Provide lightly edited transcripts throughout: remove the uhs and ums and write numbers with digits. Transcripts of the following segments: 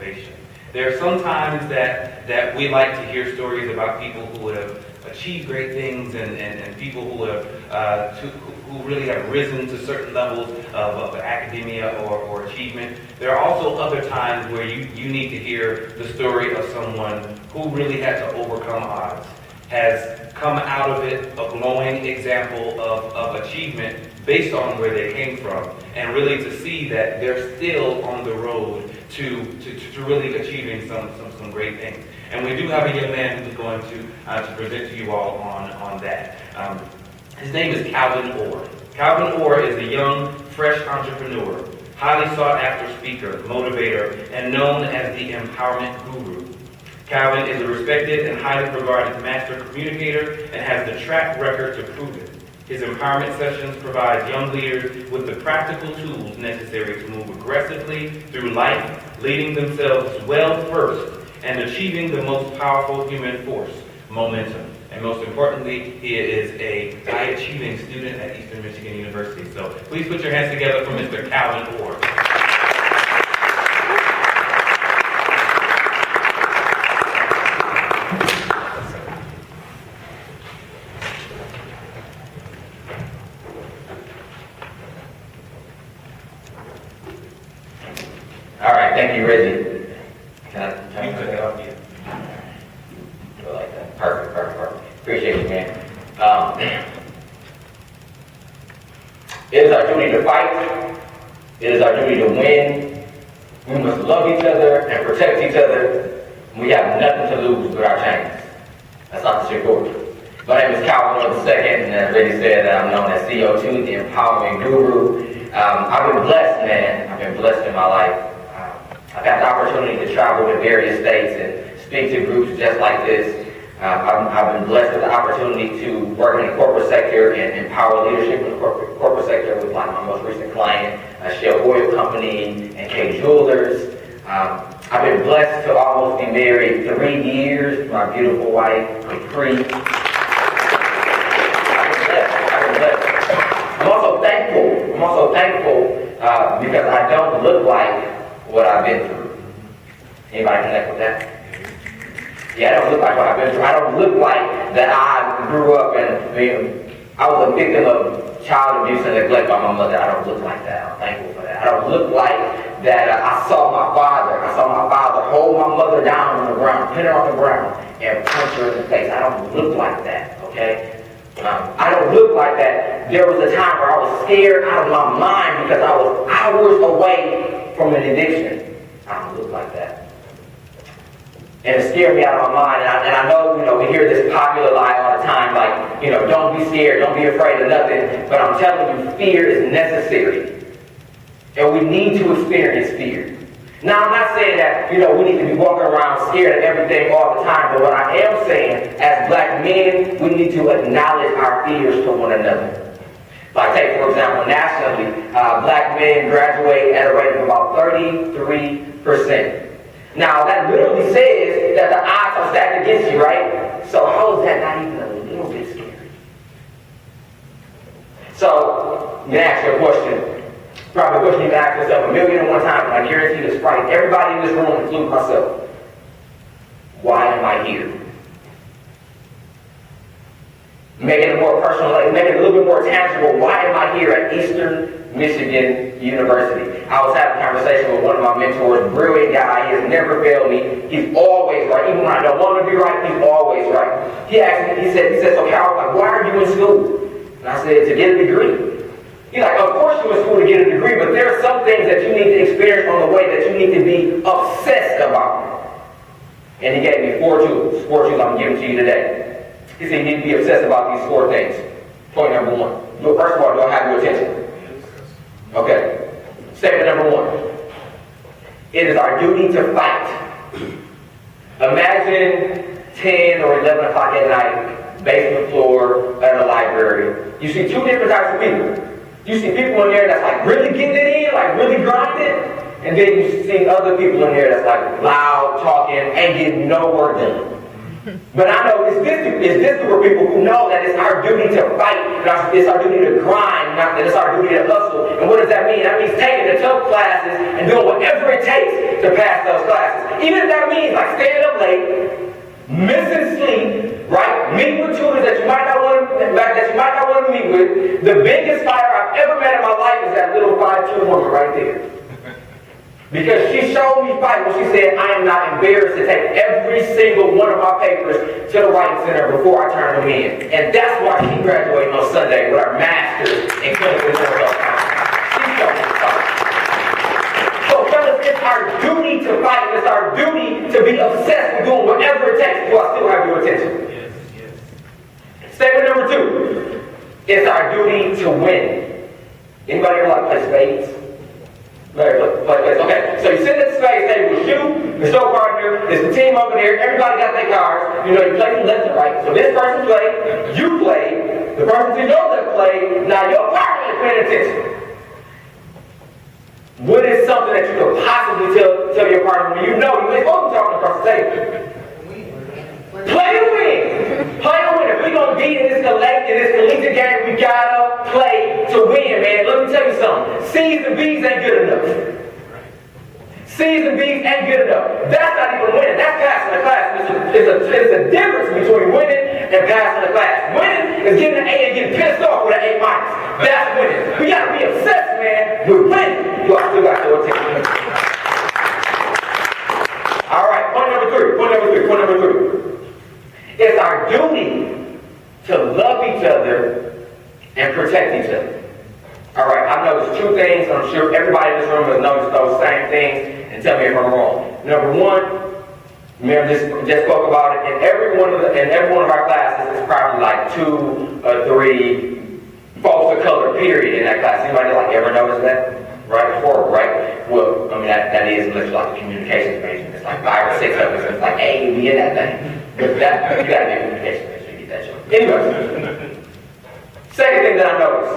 motivation. There are some times that we like to hear stories about people who have achieved great things and people who have who really have risen to certain levels of academia or achievement. There are also other times where you need to hear the story of someone who really had to overcome odds, has come out of it a glowing example of achievement based on where they came from, and really to see that they're still on the road to really achieving some great things. And we do have a young man who's going to present to you all on that. His name is Calvin Orr. Calvin Orr is a young, fresh entrepreneur, highly sought-after speaker, motivator, and known as the empowerment guru. Calvin is a respected and highly regarded master communicator and has the track record to prove it. His empowerment sessions provide young leaders with the practical tools necessary to move aggressively through life, leading themselves well first, and achieving the most powerful human force, momentum. And most importantly, he is a high-achieving student at Eastern Michigan University. So please put your hands together for Mr. Calvin Orr. All right, thank you, Reggie. Can I turn it off? Go like that. Perfect. Appreciate you, man. It is our duty to fight. It is our duty to win. We must love each other and protect each other. We have nothing to lose with our changes. That's not the straightforward. My name is Calvin Orr II, and as Reggie said, I'm known as CO2, the Empowerment Guru. I've been blessed, man. I've been blessed in my life. I've had the opportunity to travel to various states and speak to groups just like this. I've been blessed with the opportunity to work in the corporate sector and empower leadership in the corporate sector with like my most recent client, Shell Oil Company and K Jewelers. I've been blessed to almost be married 3 years to my beautiful wife, Capri. I've been blessed. I'm also thankful because I don't look like what I've been through. Anybody connect with that? Yeah, I don't look like what I've been through. I don't look like that I grew up and I was a victim of child abuse and neglect by my mother. I don't look like that. I'm thankful for that. I don't look like that I saw my father hold my mother down on the ground, pin her on the ground, and punch her in the face. I don't look like that, okay? I don't look like that. There was a time where I was scared out of my mind because I was hours away from an addiction. I don't look like that. And it scared me out of my mind. And I know, we hear this popular lie all the time, like, don't be scared, don't be afraid of nothing. But I'm telling you, fear is necessary. And we need to experience fear. Now, I'm not saying that, we need to be walking around scared of everything all the time. But what I am saying, as black men, we need to acknowledge our fears to one another. Like, take, for example, nationally, black men graduate at a rate of about 33%. Now, that literally says that the odds are stacked against you, right? So how is that not even a little bit scary? So, I'm going to ask you a question. Probably a question you've asked yourself 1,000,001 times, and I guarantee this probably everybody in this room, including myself. Why am I here? Make it more personal, make it a little bit more tangible. Why am I here at Eastern Michigan University? I was having a conversation with one of my mentors, brilliant guy. He has never failed me. He's always right. Even when I don't want to be right, he's always right. He asked me, he said, so Cal, why are you in school? And I said, to get a degree. He's like, of course you're in school to get a degree, but there are some things that you need to experience on the way that you need to be obsessed about. And he gave me 4 tools. 4 tools I'm giving to you today. He said you need to be obsessed about these 4 things. Point number 1. First of all, do I have your attention? Okay. Statement number 1. It is our duty to fight. Imagine 10 or 11 o'clock at night, basement floor at a library. You see 2 different types of people. You see people in there that's like really getting it in, like really grinding. And then you see other people in there that's like loud, talking, and getting no work done. But I know it's this group of people who know that it's our duty to fight, it's our duty to grind, that it's our duty to hustle. And what does that mean? That means taking the tough classes and doing whatever it takes to pass those classes. Even if that means like staying up late, missing sleep, right? Meeting with tutors that you might not want to meet with. The biggest fighter I've ever met in my life is that little 5'2" woman right there. Because she showed me fight when she said, I am not embarrassed to take every single one of my papers to the writing center before I turn them in. And that's why she graduated on Sunday with her master's in clinical mental health counseling. She showed me fight. So fellas, it's our duty to fight. It's our duty to be obsessed with doing whatever it takes. Do I still have your attention? Yes, yes. Statement number 2. It's our duty to win. Anybody ever like play spades? Okay, so you sit at the spades table with you, the show partner, there's the team over there, everybody got their cards, you play from left to right. So this person played, you played, the person to your left played, now your partner is paying attention. What is something that you could possibly tell your partner when you know you ain't supposed to be talking across the table? Play to win! Play to win. If we're going to be in this collegiate game, we gotta play to win, man. Let me tell you something. C's and B's ain't good enough. C's and B's ain't good enough. That's not even winning. That's passing the class. There's a difference between winning and passing the class. Winning is getting an A and getting pissed off with an A-. That's winning. We gotta be obsessed, man, with winning. You still got your attention. All right, point number three. It's our duty to love each other and protect each other. All right, I've noticed 2 things. I'm sure everybody in this room has noticed those same things, and tell me if I'm wrong. Number 1, remember just spoke about it. In every one of our classes, it's probably like 2 or 3 folks of color. Period in that class. Anybody ever notice that? Right? Horrible, right? Well, I mean that is literally like a communications major. It's like 5 or 6 of us. It's like A, B, and that thing. But that, you gotta be a communication major to get that show. Anyway, second thing that I noticed,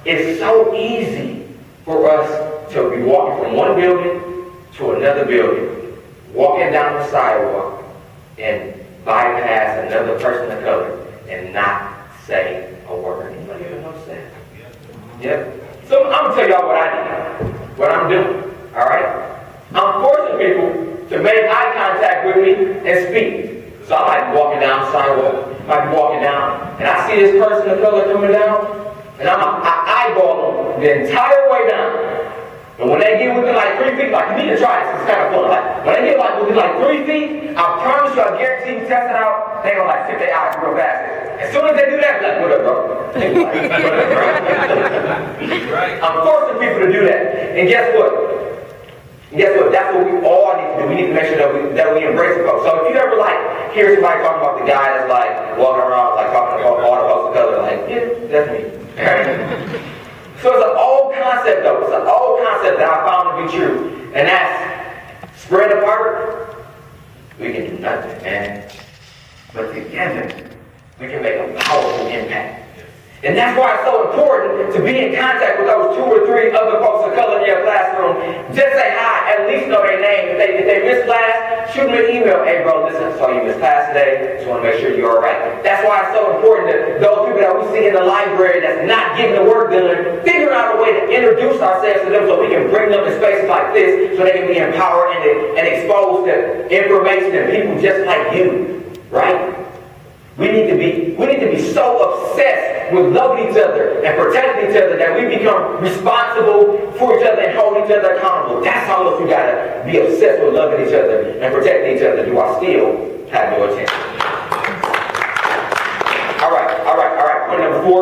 it's so easy for us to be walking from one building to another building, walking down the sidewalk and bypass another person of color and not say a word. Anybody ever notice that? Yep. So I'm going to tell y'all what I do, what I'm doing, all right? I'm forcing people to make eye contact with me and speak. So I might be walking down the sidewalk, might be walking down, and I see this person of color coming down, and I eyeball them the entire way down. And when they get within like 3 feet, like you need to try this, it's kind of fun. Like when they get within like 3 feet, I promise you, I guarantee you, test it out, they gonna stick their eyes real fast. As soon as they do that, like, what up, bro? Right. I'm forcing people to do that. And guess what? That's what we all need to do. We need to make sure that we embrace the folks. So if you ever hear somebody talking about the guy that's walking around talking about all the folks of color, yeah, that's me. So it's an old concept though. It's an old concept that I found to be true. And that's spread apart, we can do nothing, man. But together, we can make a powerful impact. And that's why it's so important to be in contact with those 2 or 3 other folks of color in your classroom. Just say hi, at least know their name. If they miss class, shoot them an email. Hey bro, listen, I saw you missed class today. Just want to make sure you're alright. That's why it's so important that those people that we see in the library that's not getting the work done, figure out a way to introduce ourselves to them so we can bring them to spaces like this so they can be empowered and exposed to information and people just like you. Right? We need to be so obsessed with loving each other and protecting each other that we become responsible for each other and hold each other accountable. That's how much we gotta be obsessed with loving each other and protecting each other. Do I still have your attention? All right. Point number four.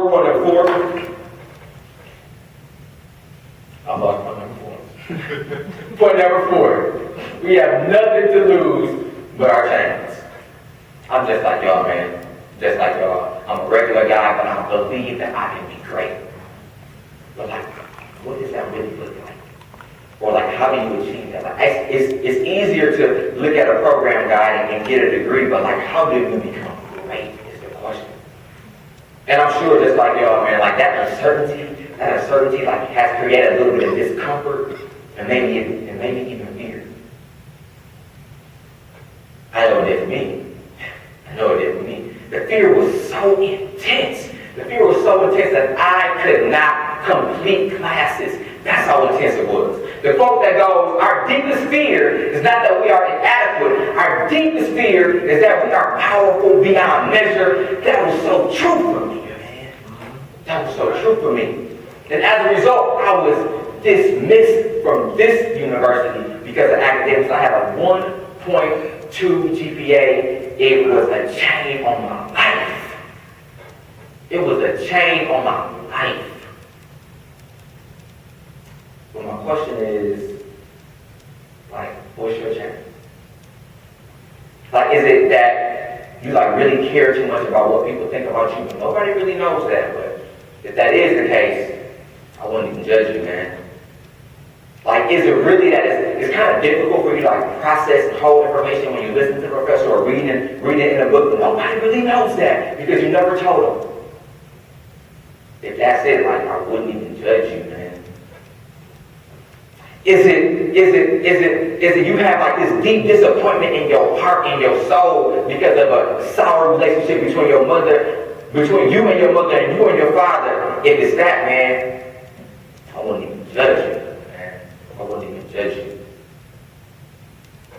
I lost point number 4. Point number 4. We have nothing to lose but our chains. I'm just like y'all, man. Just like y'all. I'm a regular guy, but I believe that I can be great. But what does that really look like? Or how do you achieve that? It's easier to look at a program guide and get a degree, but how do you become great is the question. And I'm sure just like y'all, man, that uncertainty has created a little bit of discomfort and maybe even fear. I know it did for me. fear was so intense. The fear was so intense that I could not complete classes. That's how intense it was. The quote that goes, our deepest fear is not that we are inadequate. Our deepest fear is that we are powerful beyond measure. That was so true for me, man. That was so true for me. And as a result, I was dismissed from this university because of academics. I had a 1.2 GPA. It was a chain on my life. It was a chain on my life. But my question is, like, what's your chain? Like, is it that you really care too much about what people think about you? Nobody really knows that, but if that is the case, I wouldn't even judge you, man. Like, is it really that it's kind of difficult for you to process and hold information when you listen to the professor or reading it in a book, but nobody really knows that because you never told them. If that's it, I wouldn't even judge you, man. Is it you have this deep disappointment in your heart, in your soul, because of a sour relationship between you and your mother and you and your father? If it's that, man, I wouldn't even judge you, man. I wouldn't even judge you.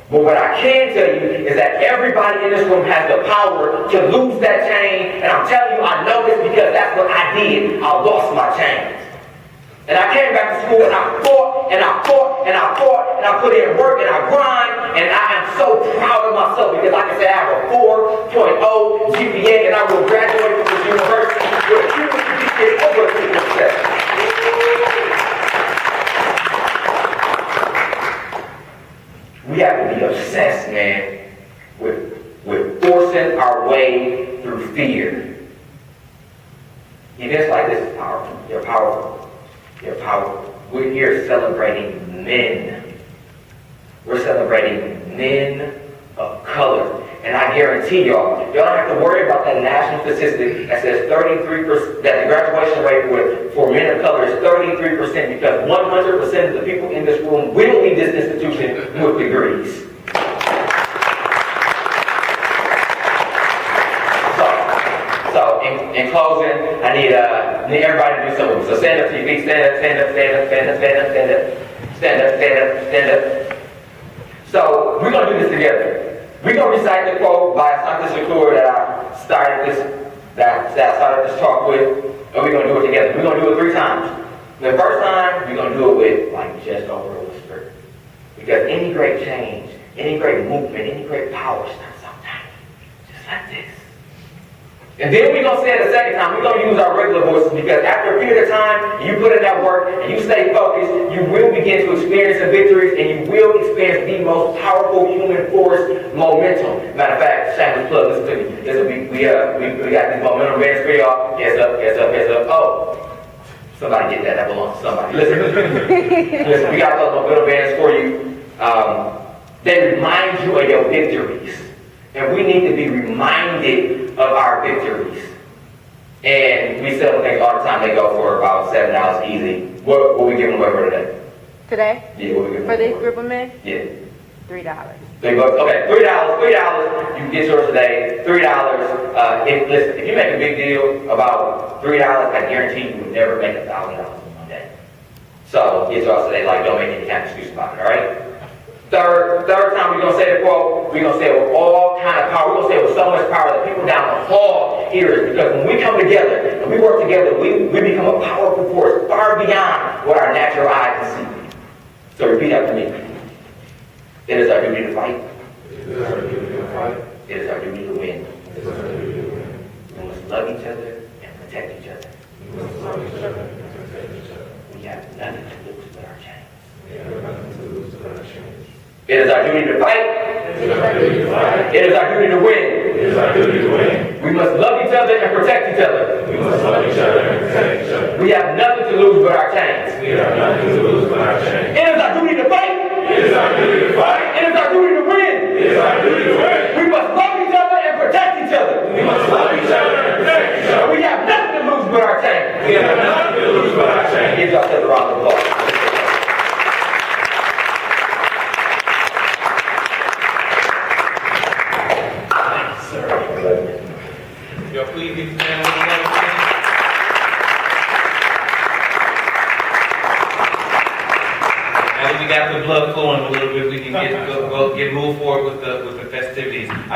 But what I can tell you is that everybody in this room has the power to lose that chain, and I'm telling you, I know this because that's what I did. I lost my chains. And I came back to school and I fought and I fought and I fought and I put in work and I grind, and I am so proud of myself because, like I said, I have a 4.0 GPA and I will graduate from this university with a cumulative GPA over 6%. We have to be obsessed, man, with forcing our way through fear. Events like this is powerful. They're powerful. They're powerful. We're here celebrating men. We're celebrating men of color. And I guarantee y'all don't have to worry about that national statistic that says 33%, that the graduation rate for men of color is 33%, because 100% of the people in this room will leave this institution with degrees. In closing, I need everybody to do something. So stand up to your feet, stand up, stand up, stand up, stand up, stand up, stand up, stand up, stand up, stand up. So we're gonna do this together. We're gonna recite the quote by Santa Shakur that I started this talk with, and we're gonna do it together. We're gonna do it 3 times. The first time, we're gonna do it with just over a whisper. Because any great change, any great movement, any great power starts out tiny. Just like this. And then we're going to say it a second time, we're going to use our regular voices, because after a period of time, you put in that work and you stay focused, you will begin to experience the victories, and you will experience the most powerful human force, momentum. Matter of fact, shameless plug, listen to me. We got these momentum bands for y'all. Heads up, heads up, heads up. Oh, somebody get that. That belongs to somebody. Listen, we got those momentum bands for you. They remind you of your victories. And we need to be reminded of our victories. And we sell things all the time. They go for about $7 easy. What we giving away for today? Today? Yeah, what we giving For away this group of men? Yeah. $3. $3. Okay, $3. You can get yours today. $3. If you make a big deal about $3, I guarantee you will never make $1,000 in one day. So get yours today. Don't make any kind of excuse about it. All right. Third time we're going to say the quote, we're going to say it with all kind of power. We're going to say it with so much power that people down the hall hear it. Because when we come together and we work together, we become a powerful force far beyond what our natural eye can see. So repeat after me. It is our duty to fight. It is our duty to fight. It is our duty to win. It is our duty to win. We must love each other and protect each other. We must love each other and protect each other. We have nothing to lose but our chains. We have nothing to lose but our chains. It is our duty to fight. It is our duty to fight. It is our duty to win. It is our duty to win. We must love each other and protect each other. We must love each other and protect each other. We have nothing to lose but our chains. We have nothing to lose but our chains. It is our duty to fight. It is our duty to fight. It is our duty to win. It is our duty to win. We must love each other and protect each other. We must love each other and protect each other. We have nothing to lose but our chains. We have nothing to lose but our chains. Give yourself a round of applause. Y'all please be standing with me. Now that we got the blood flowing a little bit, we can get move forward with the festivities.